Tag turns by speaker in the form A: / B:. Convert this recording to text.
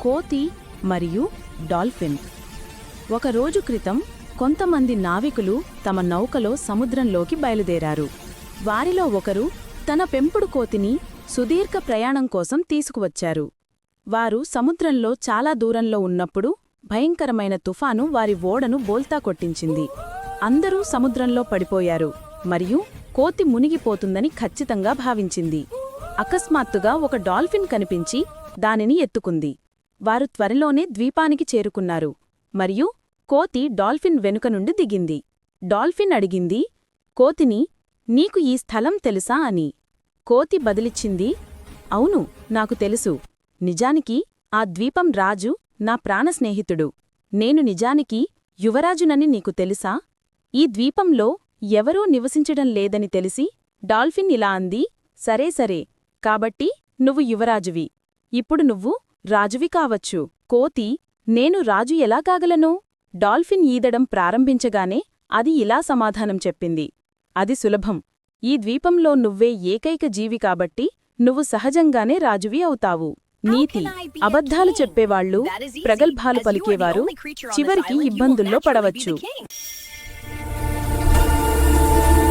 A: కోతి మరియు డాల్ఫిన్. ఒకరోజు క్రితం కొంతమంది నావికులు తమ నౌకలో సముద్రంలోకి బయలుదేరారు. వారిలో ఒకరు తన పెంపుడు కోతిని సుదీర్ఘ ప్రయాణం కోసం తీసుకువచ్చారు. వారు సముద్రంలో చాలా దూరంలో ఉన్నప్పుడు భయంకరమైన తుఫాను వారి ఓడను బోల్తా కొట్టించింది. అందరూ సముద్రంలో పడిపోయారు మరియు కోతి మునిగిపోతుందని ఖచ్చితంగా భావించింది. అకస్మాత్తుగా ఒక డాల్ఫిన్ కనిపించి దానిని ఎత్తుకుంది. వారు త్వరలోనే ద్వీపానికి చేరుకున్నారు మరియు కోతి డాల్ఫిన్ వెనుక నుండి దిగింది. డాల్ఫిన్ అడిగింది కోతిని, నీకు ఈ స్థలం తెలుసా అని. కోతి బదిలిచ్చింది, అవును, నాకు తెలుసు. నిజానికి ఆ ద్వీపం రాజు నా ప్రాణ స్నేహితుడు. నేను నిజానికి యువరాజునని నీకు తెలుసా? ఈ ద్వీపంలో ఎవరూ నివసించడం లేదని తెలిసి డాల్ఫిన్ ఇలా అంది, సరే సరే, కాబట్టి నువ్వు యువరాజువి. ఇప్పుడు నువ్వు రాజువి కావచ్చు. కోతి, నేను రాజు ఎలా కాగలను? డాల్ఫిన్ ఈదడం ప్రారంభించగానే అది ఇలా సమాధానం చెప్పింది, అది సులభం. ఈ ద్వీపంలో నువ్వే ఏకైక జీవి కాబట్టి నువ్వు సహజంగానే రాజువి అవుతావు. నీతి: అబద్ధాలు చెప్పేవాళ్లు, ప్రగల్భాలు పలికేవారు చివరికి ఇబ్బందుల్లో పడవచ్చు.